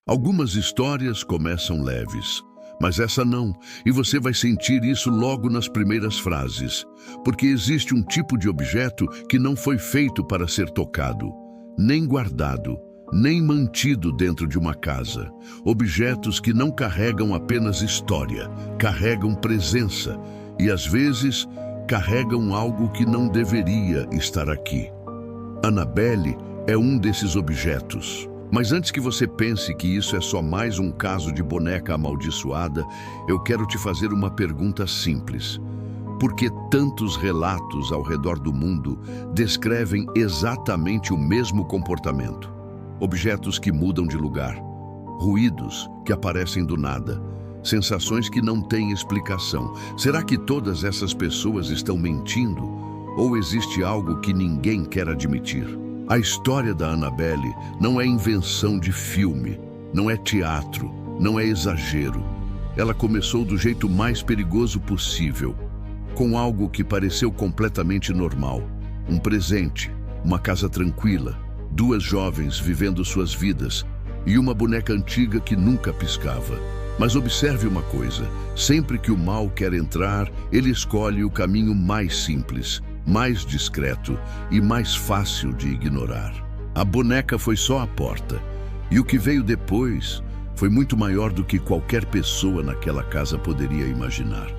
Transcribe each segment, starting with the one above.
Algumas histórias começam leves, mas essa não, e você vai sentir isso logo nas primeiras frases, porque existe um tipo de objeto que não foi feito para ser tocado, nem guardado, nem mantido dentro de uma casa. Objetos que não carregam apenas história, carregam presença e, às vezes, carregam algo que não deveria estar aqui. Annabelle é um desses objetos. Mas antes que você pense que isso é só mais um caso de boneca amaldiçoada, eu quero te fazer uma pergunta simples. Por que tantos relatos ao redor do mundo descrevem exatamente o mesmo comportamento? Objetos que mudam de lugar, ruídos que aparecem do nada, sensações que não têm explicação. Será que todas essas pessoas estão mentindo? Ou existe algo que ninguém quer admitir? A história da Annabelle não é invenção de filme, não é teatro, não é exagero. Ela começou do jeito mais perigoso possível, com algo que pareceu completamente normal. Um presente, uma casa tranquila, duas jovens vivendo suas vidas e uma boneca antiga que nunca piscava. Mas observe uma coisa, sempre que o mal quer entrar, ele escolhe o caminho mais simples, mais discreto e mais fácil de ignorar. A boneca foi só a porta, e o que veio depois foi muito maior do que qualquer pessoa naquela casa poderia imaginar.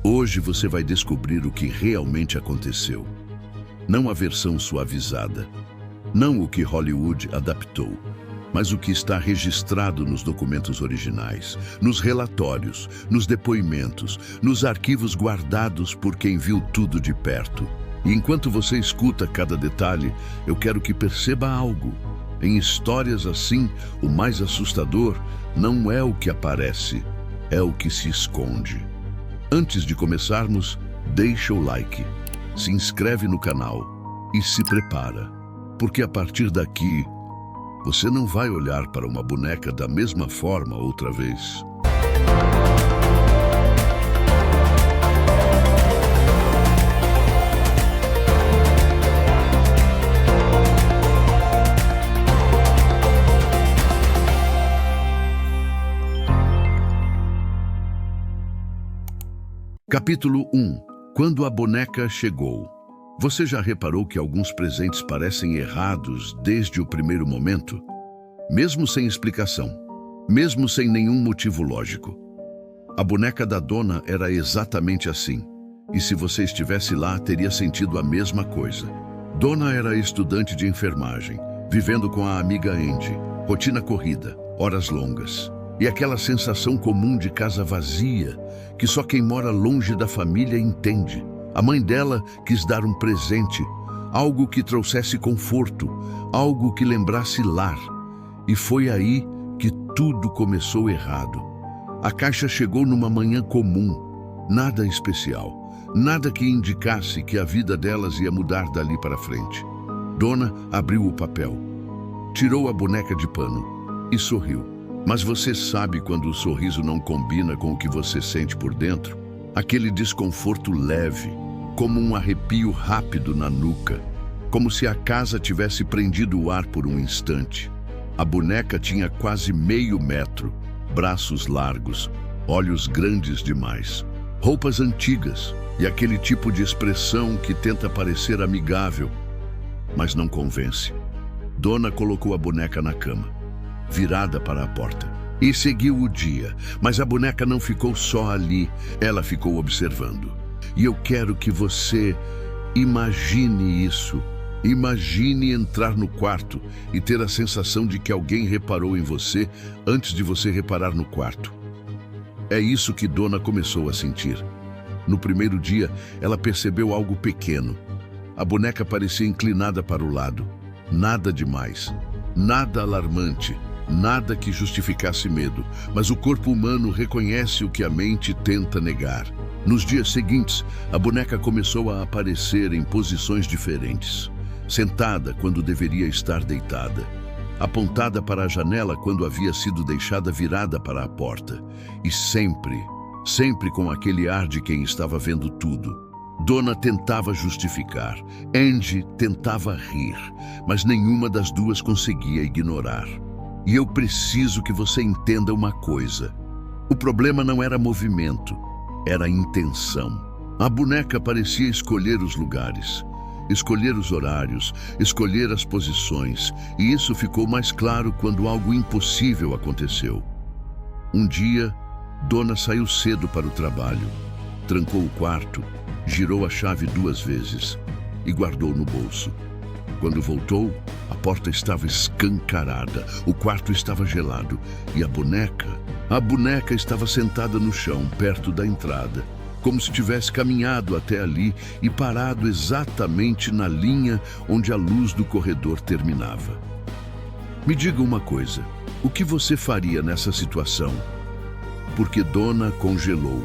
Hoje você vai descobrir o que realmente aconteceu. Não a versão suavizada, não o que Hollywood adaptou, mas o que está registrado nos documentos originais, nos relatórios, nos depoimentos, nos arquivos guardados por quem viu tudo de perto. E enquanto você escuta cada detalhe, eu quero que perceba algo. Em histórias assim, o mais assustador não é o que aparece, é o que se esconde. Antes de começarmos, deixa o like, se inscreve no canal e se prepara, porque a partir daqui, você não vai olhar para uma boneca da mesma forma outra vez. Capítulo 1. Quando a boneca chegou. Você já reparou que alguns presentes parecem errados desde o primeiro momento? Mesmo sem explicação, mesmo sem nenhum motivo lógico. A boneca da dona era exatamente assim, e se você estivesse lá, teria sentido a mesma coisa. Dona era estudante de enfermagem, vivendo com a amiga Andy, rotina corrida, horas longas. E aquela sensação comum de casa vazia, que só quem mora longe da família entende. A mãe dela quis dar um presente, algo que trouxesse conforto, algo que lembrasse lar. E foi aí que tudo começou errado. A caixa chegou numa manhã comum, nada especial, nada que indicasse que a vida delas ia mudar dali para frente. Dona abriu o papel, tirou a boneca de pano e sorriu. Mas você sabe quando o sorriso não combina com o que você sente por dentro? Aquele desconforto leve, como um arrepio rápido na nuca, como se a casa tivesse prendido o ar por um instante. A boneca tinha quase meio metro, braços largos, olhos grandes demais, roupas antigas e aquele tipo de expressão que tenta parecer amigável, mas não convence. Dona colocou a boneca na cama, virada para a porta, e seguiu o dia, mas a boneca não ficou só ali, ela ficou observando. E eu quero que você imagine isso. Imagine entrar no quarto e ter a sensação de que alguém reparou em você antes de você reparar no quarto. É isso que Dona começou a sentir. No primeiro dia, ela percebeu algo pequeno. A boneca parecia inclinada para o lado. Nada demais, nada alarmante, nada que justificasse medo, mas o corpo humano reconhece o que a mente tenta negar. Nos dias seguintes, a boneca começou a aparecer em posições diferentes. Sentada quando deveria estar deitada. Apontada para a janela quando havia sido deixada virada para a porta. E sempre com aquele ar de quem estava vendo tudo. Dona tentava justificar, Andy tentava rir, mas nenhuma das duas conseguia ignorar. E eu preciso que você entenda uma coisa. O problema não era movimento, era intenção. A boneca parecia escolher os lugares, escolher os horários, escolher as posições, e isso ficou mais claro quando algo impossível aconteceu. Um dia, Dona saiu cedo para o trabalho, trancou o quarto, girou a chave 2 vezes e guardou no bolso. Quando voltou, a porta estava escancarada, o quarto estava gelado e a boneca estava sentada no chão, perto da entrada, como se tivesse caminhado até ali e parado exatamente na linha onde a luz do corredor terminava. Me diga uma coisa, o que você faria nessa situação? Porque Dona congelou.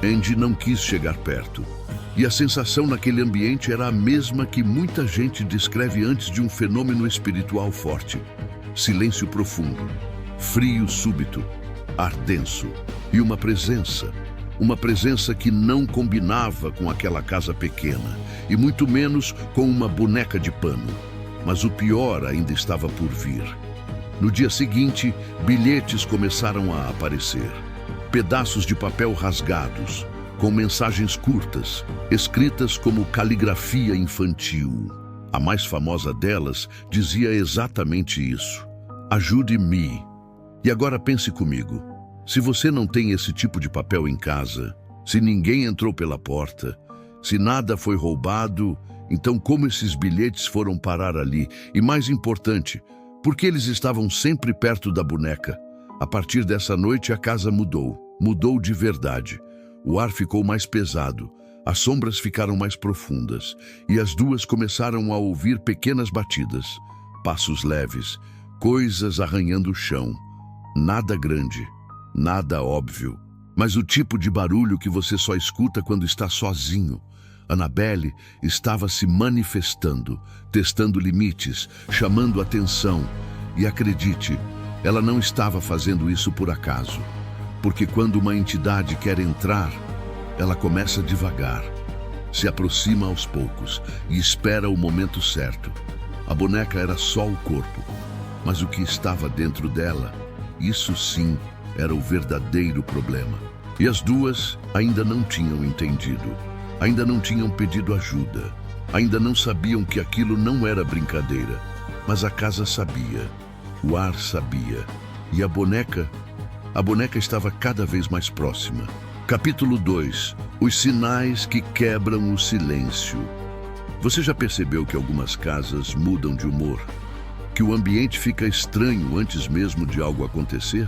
Andy não quis chegar perto. E a sensação naquele ambiente era a mesma que muita gente descreve antes de um fenômeno espiritual forte. Silêncio profundo, frio súbito, ar denso e uma presença que não combinava com aquela casa pequena e muito menos com uma boneca de pano. Mas o pior ainda estava por vir. No dia seguinte, bilhetes começaram a aparecer. Pedaços de papel rasgados, com mensagens curtas, escritas como caligrafia infantil. A mais famosa delas dizia exatamente isso: ajude-me. E agora pense comigo, se você não tem esse tipo de papel em casa, se ninguém entrou pela porta, se nada foi roubado, então como esses bilhetes foram parar ali? E mais importante, por que eles estavam sempre perto da boneca? A partir dessa noite a casa mudou de verdade. O ar ficou mais pesado, as sombras ficaram mais profundas e as duas começaram a ouvir pequenas batidas, passos leves, coisas arranhando o chão. Nada grande, nada óbvio, mas o tipo de barulho que você só escuta quando está sozinho. Annabelle estava se manifestando, testando limites, chamando atenção. E acredite, ela não estava fazendo isso por acaso. Porque quando uma entidade quer entrar, ela começa devagar, se aproxima aos poucos e espera o momento certo. A boneca era só o corpo, mas o que estava dentro dela, isso sim era o verdadeiro problema. E as duas ainda não tinham entendido, ainda não tinham pedido ajuda, ainda não sabiam que aquilo não era brincadeira. Mas a casa sabia, o ar sabia, e a boneca estava cada vez mais próxima. Capítulo 2. Os sinais que quebram o silêncio. Você já percebeu que algumas casas mudam de humor? Que o ambiente fica estranho antes mesmo de algo acontecer?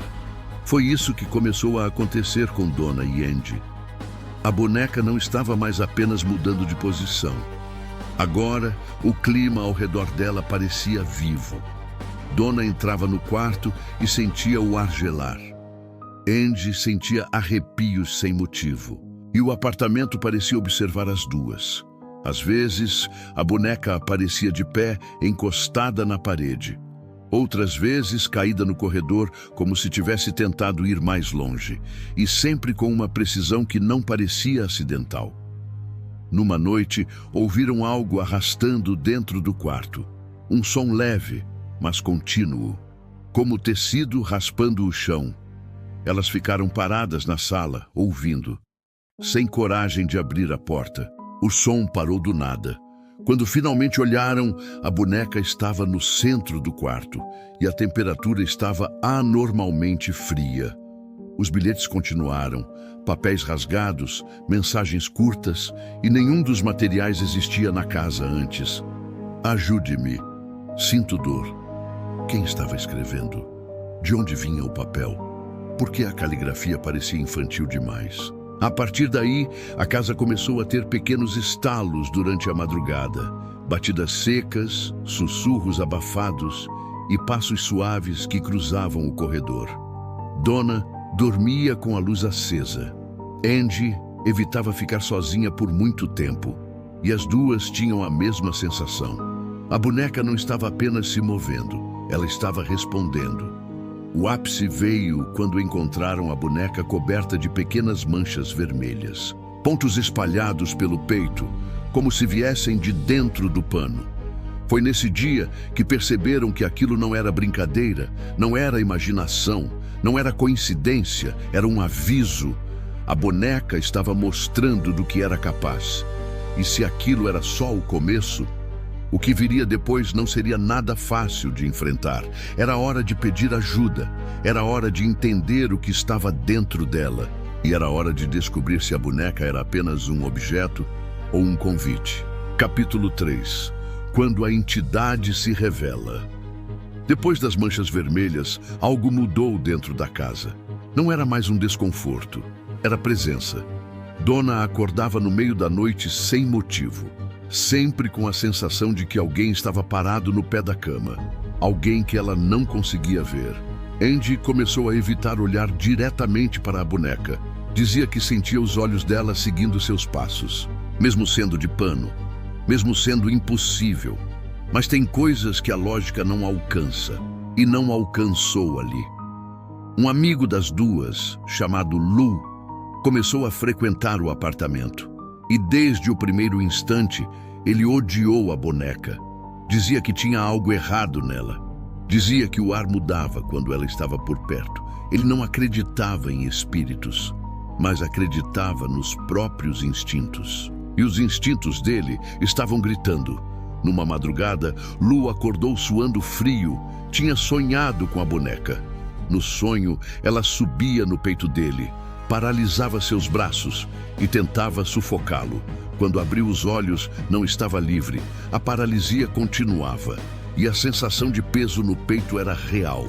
Foi isso que começou a acontecer com Dona e Andy. A boneca não estava mais apenas mudando de posição. Agora, o clima ao redor dela parecia vivo. Dona entrava no quarto e sentia o ar gelar. Andy sentia arrepios sem motivo, e o apartamento parecia observar as duas. Às vezes, a boneca aparecia de pé, encostada na parede. Outras vezes, caída no corredor, como se tivesse tentado ir mais longe, e sempre com uma precisão que não parecia acidental. Numa noite, ouviram algo arrastando dentro do quarto. Um som leve, mas contínuo, como tecido raspando o chão. Elas ficaram paradas na sala, ouvindo, sem coragem de abrir a porta. O som parou do nada. Quando finalmente olharam, a boneca estava no centro do quarto e a temperatura estava anormalmente fria. Os bilhetes continuaram, papéis rasgados, mensagens curtas, e nenhum dos materiais existia na casa antes. Ajude-me. Sinto dor. Quem estava escrevendo? De onde vinha o papel? Por que a caligrafia parecia infantil demais? A partir daí, a casa começou a ter pequenos estalos durante a madrugada, batidas secas, sussurros abafados e passos suaves que cruzavam o corredor. Dona dormia com a luz acesa. Andy evitava ficar sozinha por muito tempo, e as duas tinham a mesma sensação. A boneca não estava apenas se movendo, ela estava respondendo. O ápice veio quando encontraram a boneca coberta de pequenas manchas vermelhas, pontos espalhados pelo peito, como se viessem de dentro do pano. Foi nesse dia que perceberam que aquilo não era brincadeira, não era imaginação, não era coincidência, era um aviso. A boneca estava mostrando do que era capaz. E se aquilo era só o começo, o que viria depois não seria nada fácil de enfrentar. Era hora de pedir ajuda, era hora de entender o que estava dentro dela. E era hora de descobrir se a boneca era apenas um objeto ou um convite. Capítulo 3. Quando a entidade se revela. Depois das manchas vermelhas, algo mudou dentro da casa. Não era mais um desconforto, era presença. Dona acordava no meio da noite sem motivo, sempre com a sensação de que alguém estava parado no pé da cama, alguém que ela não conseguia ver. Andy começou a evitar olhar diretamente para a boneca. Dizia que sentia os olhos dela seguindo seus passos, mesmo sendo de pano, mesmo sendo impossível. Mas tem coisas que a lógica não alcança, e não alcançou ali. Um amigo das duas, chamado Lou, começou a frequentar o apartamento. E desde o primeiro instante, ele odiou a boneca. Dizia que tinha algo errado nela. Dizia que o ar mudava quando ela estava por perto. Ele não acreditava em espíritos, mas acreditava nos próprios instintos. E os instintos dele estavam gritando. Numa madrugada, Lou acordou suando frio. Tinha sonhado com a boneca. No sonho, ela subia no peito dele, paralisava seus braços e tentava sufocá-lo. Quando abriu os olhos, não estava livre. A paralisia continuava e a sensação de peso no peito era real.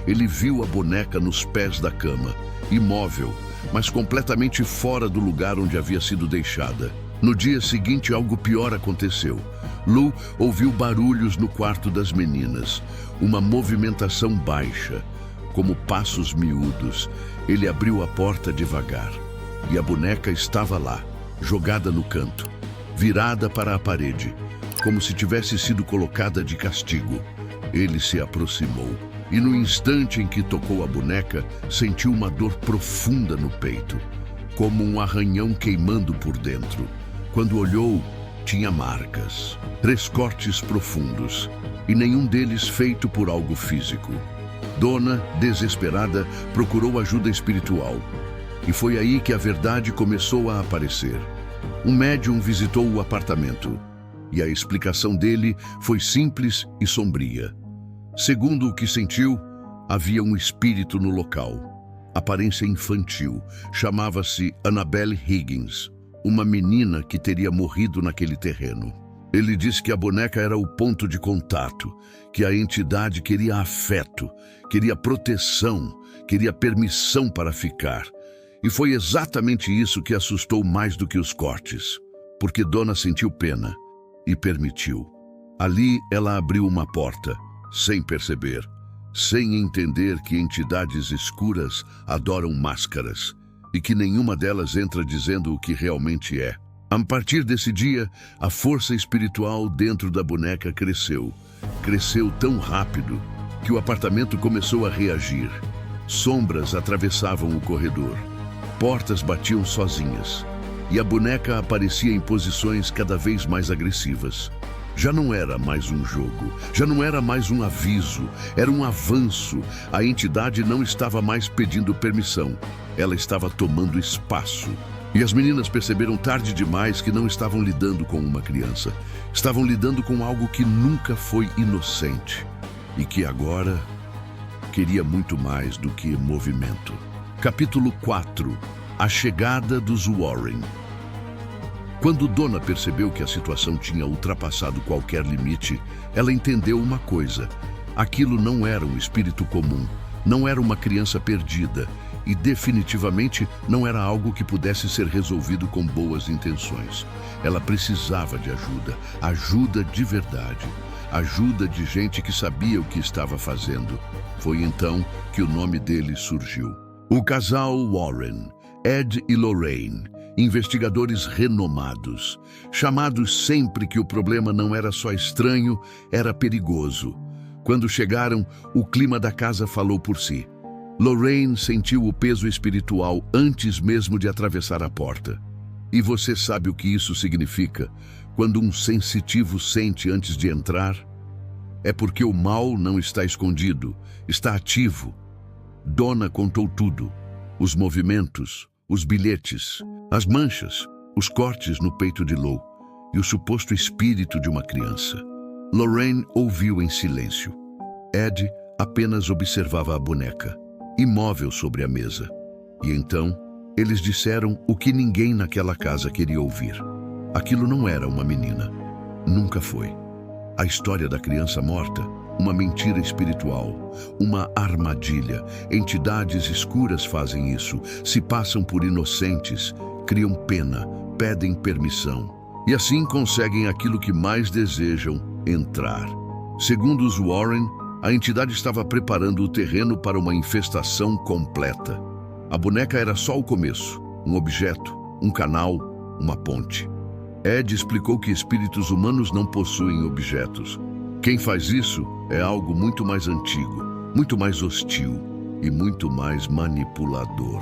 Ele viu a boneca nos pés da cama, imóvel, mas completamente fora do lugar onde havia sido deixada. No dia seguinte, algo pior aconteceu. Lou ouviu barulhos no quarto das meninas, uma movimentação baixa, como passos miúdos. Ele abriu a porta devagar e a boneca estava lá, jogada no canto, virada para a parede, como se tivesse sido colocada de castigo. Ele se aproximou e no instante em que tocou a boneca, sentiu uma dor profunda no peito, como um arranhão queimando por dentro. Quando olhou, tinha marcas, 3 cortes profundos, e nenhum deles feito por algo físico. Dona, desesperada, procurou ajuda espiritual. E foi aí que a verdade começou a aparecer. Um médium visitou o apartamento, e a explicação dele foi simples e sombria. Segundo o que sentiu, havia um espírito no local. Aparência infantil, chamava-se Annabelle Higgins, uma menina que teria morrido naquele terreno. Ele disse que a boneca era o ponto de contato, que a entidade queria afeto, queria proteção, queria permissão para ficar. E foi exatamente isso que assustou mais do que os cortes, porque Dona sentiu pena e permitiu. Ali ela abriu uma porta, sem perceber, sem entender que entidades escuras adoram máscaras e que nenhuma delas entra dizendo o que realmente é. A partir desse dia, a força espiritual dentro da boneca cresceu. Cresceu tão rápido que o apartamento começou a reagir. Sombras atravessavam o corredor. Portas batiam sozinhas. E a boneca aparecia em posições cada vez mais agressivas. Já não era mais um jogo, já não era mais um aviso, era um avanço. A entidade não estava mais pedindo permissão, ela estava tomando espaço. E as meninas perceberam tarde demais que não estavam lidando com uma criança. Estavam lidando com algo que nunca foi inocente e que agora queria muito mais do que movimento. Capítulo 4. A chegada dos Warren. Quando Dona percebeu que a situação tinha ultrapassado qualquer limite, ela entendeu uma coisa. Aquilo não era um espírito comum, não era uma criança perdida e definitivamente não era algo que pudesse ser resolvido com boas intenções. Ela precisava de ajuda, ajuda de verdade, ajuda de gente que sabia o que estava fazendo. Foi então que o nome dele surgiu. O casal Warren, Ed e Lorraine, investigadores renomados, chamados sempre que o problema não era só estranho, era perigoso. Quando chegaram, o clima da casa falou por si. Lorraine sentiu o peso espiritual antes mesmo de atravessar a porta. E você sabe o que isso significa? quando um sensitivo sente antes de entrar, é porque o mal não está escondido, está ativo. Donna contou tudo: os movimentos, os bilhetes, as manchas, os cortes no peito de Lou e o suposto espírito de uma criança. Lorraine ouviu em silêncio. Ed apenas observava a boneca, imóvel sobre a mesa. E então, eles disseram o que ninguém naquela casa queria ouvir. Aquilo não era uma menina. Nunca foi. A história da criança morta, uma mentira espiritual, uma armadilha. Entidades escuras fazem isso, se passam por inocentes, criam pena, pedem permissão. E assim conseguem aquilo que mais desejam: entrar. Segundo os Warren, a entidade estava preparando o terreno para uma infestação completa. A boneca era só o começo, um objeto, um canal, uma ponte. Ed explicou que espíritos humanos não possuem objetos. Quem faz isso é algo muito mais antigo, muito mais hostil e muito mais manipulador.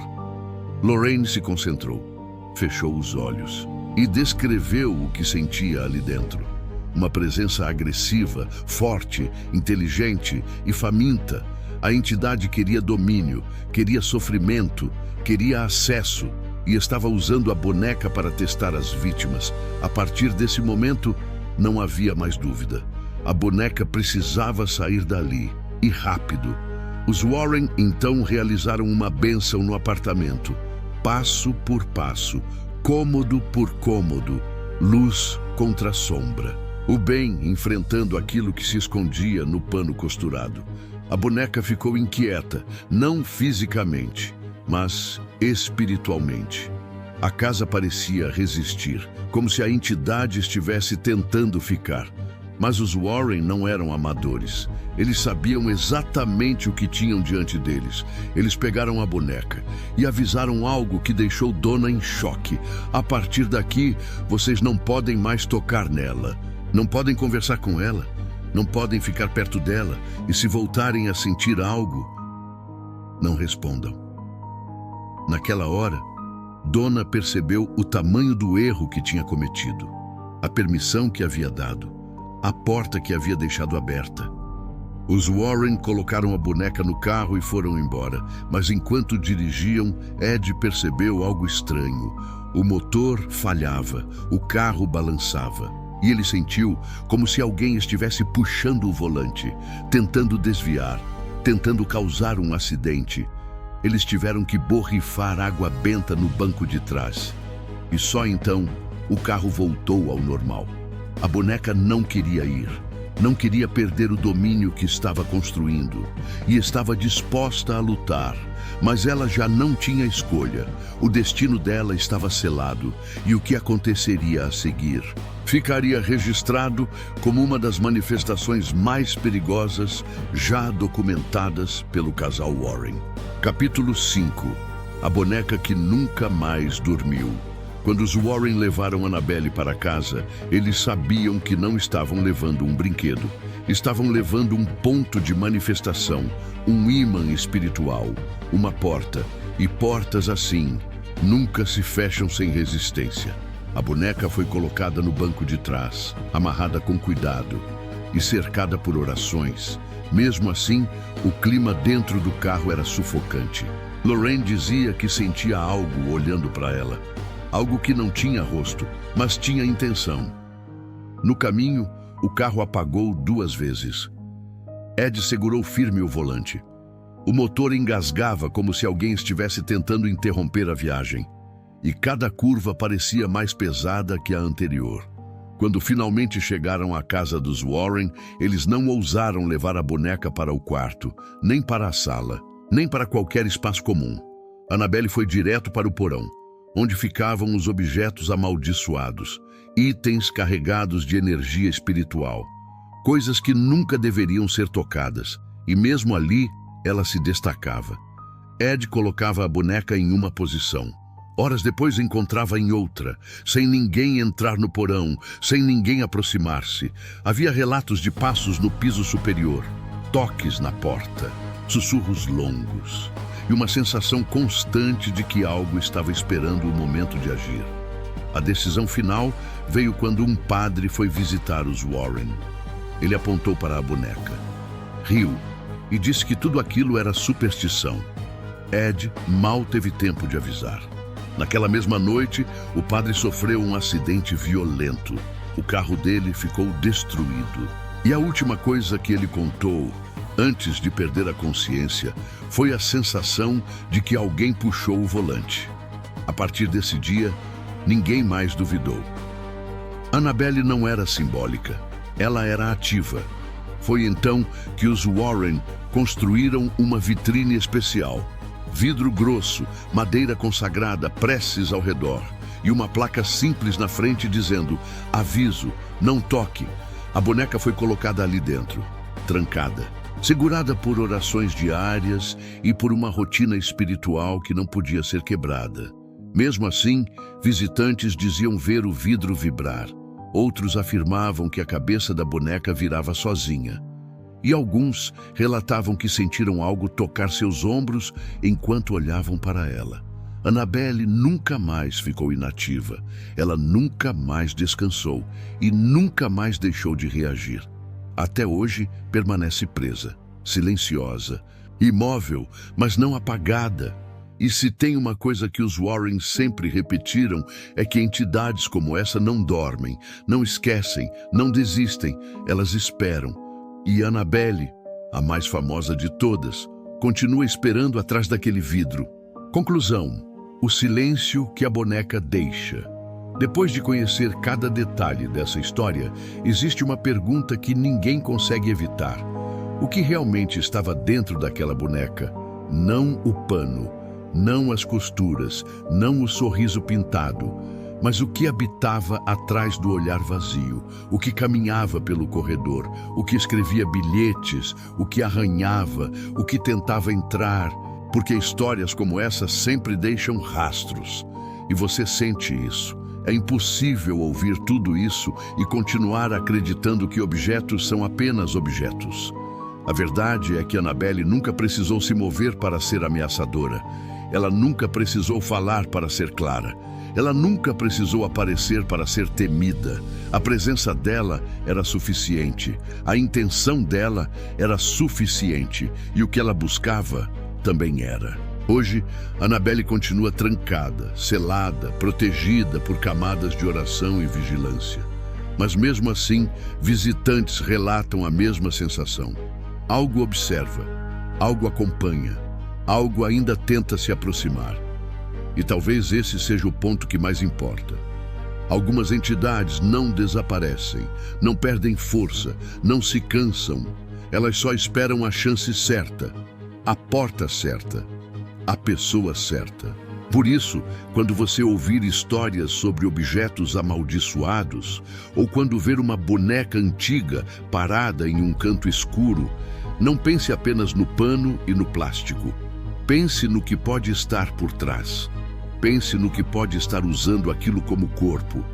Lorraine se concentrou, fechou os olhos e descreveu o que sentia ali dentro. Uma presença agressiva, forte, inteligente e faminta. A entidade queria domínio, queria sofrimento, queria acesso e estava usando a boneca para testar as vítimas. A partir desse momento, não havia mais dúvida. A boneca precisava sair dali, e rápido. Os Warren então realizaram uma bênção no apartamento, passo por passo, cômodo por cômodo, luz contra sombra. O bem enfrentando aquilo que se escondia no pano costurado. A boneca ficou inquieta, não fisicamente, mas espiritualmente. A casa parecia resistir, como se a entidade estivesse tentando ficar. Mas os Warren não eram amadores. Eles sabiam exatamente o que tinham diante deles. Eles pegaram a boneca e avisaram algo que deixou Donna em choque. A partir daqui, vocês não podem mais tocar nela. Não podem conversar com ela. Não podem ficar perto dela. E se voltarem a sentir algo, não respondam. Naquela hora, Donna percebeu o tamanho do erro que tinha cometido, a permissão que havia dado, a porta que havia deixado aberta. Os Warren colocaram a boneca no carro e foram embora, mas enquanto dirigiam, Ed percebeu algo estranho. O motor falhava, o carro balançava, e ele sentiu como se alguém estivesse puxando o volante, tentando desviar, tentando causar um acidente. Eles tiveram que borrifar água benta no banco de trás. E só então, o carro voltou ao normal. A boneca não queria ir. Não queria perder o domínio que estava construindo. E estava disposta a lutar. Mas ela já não tinha escolha. O destino dela estava selado. E o que aconteceria a seguir ficaria registrado como uma das manifestações mais perigosas já documentadas pelo casal Warren. Capítulo 5. A boneca que nunca mais dormiu. Quando os Warren levaram Annabelle para casa, eles sabiam que não estavam levando um brinquedo. Estavam levando um ponto de manifestação, um ímã espiritual, uma porta. E portas assim nunca se fecham sem resistência. A boneca foi colocada no banco de trás, amarrada com cuidado e cercada por orações. Mesmo assim, o clima dentro do carro era sufocante. Lorraine dizia que sentia algo olhando para ela. Algo que não tinha rosto, mas tinha intenção. No caminho, o carro apagou 2 vezes. Ed segurou firme o volante. O motor engasgava como se alguém estivesse tentando interromper a viagem. E cada curva parecia mais pesada que a anterior. Quando finalmente chegaram à casa dos Warren, eles não ousaram levar a boneca para o quarto, nem para a sala, nem para qualquer espaço comum. Annabelle foi direto para o porão, onde ficavam os objetos amaldiçoados, itens carregados de energia espiritual, coisas que nunca deveriam ser tocadas, e mesmo ali ela se destacava. Ed colocava a boneca em uma posição. Horas depois encontrava em outra, sem ninguém entrar no porão, sem ninguém aproximar-se. Havia relatos de passos no piso superior, toques na porta, sussurros longos e uma sensação constante de que algo estava esperando o momento de agir. A decisão final veio quando um padre foi visitar os Warren. Ele apontou para a boneca, riu e disse que tudo aquilo era superstição. Ed mal teve tempo de avisar. Naquela mesma noite, o padre sofreu um acidente violento. O carro dele ficou destruído. E a última coisa que ele contou, antes de perder a consciência, foi a sensação de que alguém puxou o volante. A partir desse dia, ninguém mais duvidou. Annabelle não era simbólica, ela era ativa. Foi então que os Warren construíram uma vitrine especial. Vidro grosso, madeira consagrada, preces ao redor e uma placa simples na frente dizendo: aviso, não toque. A boneca foi colocada ali dentro, trancada, segurada por orações diárias e por uma rotina espiritual que não podia ser quebrada. Mesmo assim, visitantes diziam ver o vidro vibrar. Outros afirmavam que a cabeça da boneca virava sozinha. E alguns relatavam que sentiram algo tocar seus ombros enquanto olhavam para ela. Annabelle nunca mais ficou inativa. Ela nunca mais descansou e nunca mais deixou de reagir. Até hoje, permanece presa, silenciosa, imóvel, mas não apagada. E se tem uma coisa que os Warren sempre repetiram, é que entidades como essa não dormem, não esquecem, não desistem, elas esperam. E Annabelle, a mais famosa de todas, continua esperando atrás daquele vidro. Conclusão: o silêncio que a boneca deixa. Depois de conhecer cada detalhe dessa história, existe uma pergunta que ninguém consegue evitar. O que realmente estava dentro daquela boneca? Não o pano, não as costuras, não o sorriso pintado, mas o que habitava atrás do olhar vazio, o que caminhava pelo corredor, o que escrevia bilhetes, o que arranhava, o que tentava entrar, porque histórias como essa sempre deixam rastros. E você sente isso. É impossível ouvir tudo isso e continuar acreditando que objetos são apenas objetos. A verdade é que Annabelle nunca precisou se mover para ser ameaçadora. Ela nunca precisou falar para ser clara. Ela nunca precisou aparecer para ser temida. A presença dela era suficiente. A intenção dela era suficiente. E o que ela buscava também era. Hoje, Annabelle continua trancada, selada, protegida por camadas de oração e vigilância. Mas mesmo assim, visitantes relatam a mesma sensação. Algo observa, algo acompanha, algo ainda tenta se aproximar. E talvez esse seja o ponto que mais importa. Algumas entidades não desaparecem, não perdem força, não se cansam. Elas só esperam a chance certa, a porta certa, a pessoa certa. Por isso, quando você ouvir histórias sobre objetos amaldiçoados, ou quando ver uma boneca antiga parada em um canto escuro, não pense apenas no pano e no plástico. Pense no que pode estar por trás. Pense no que pode estar usando aquilo como corpo.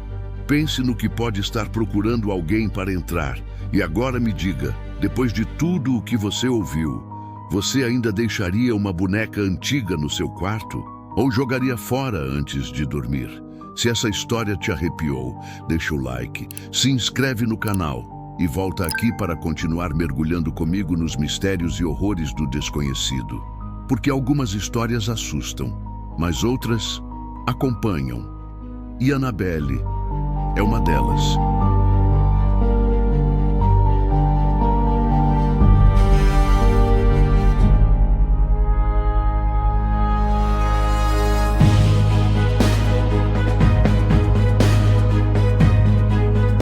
Pense no que pode estar procurando alguém para entrar. E agora me diga, depois de tudo o que você ouviu, você ainda deixaria uma boneca antiga no seu quarto? Ou jogaria fora antes de dormir? Se essa história te arrepiou, deixa o like, se inscreve no canal e volta aqui para continuar mergulhando comigo nos mistérios e horrores do desconhecido. Porque algumas histórias assustam, mas outras acompanham. E Annabelle é uma delas.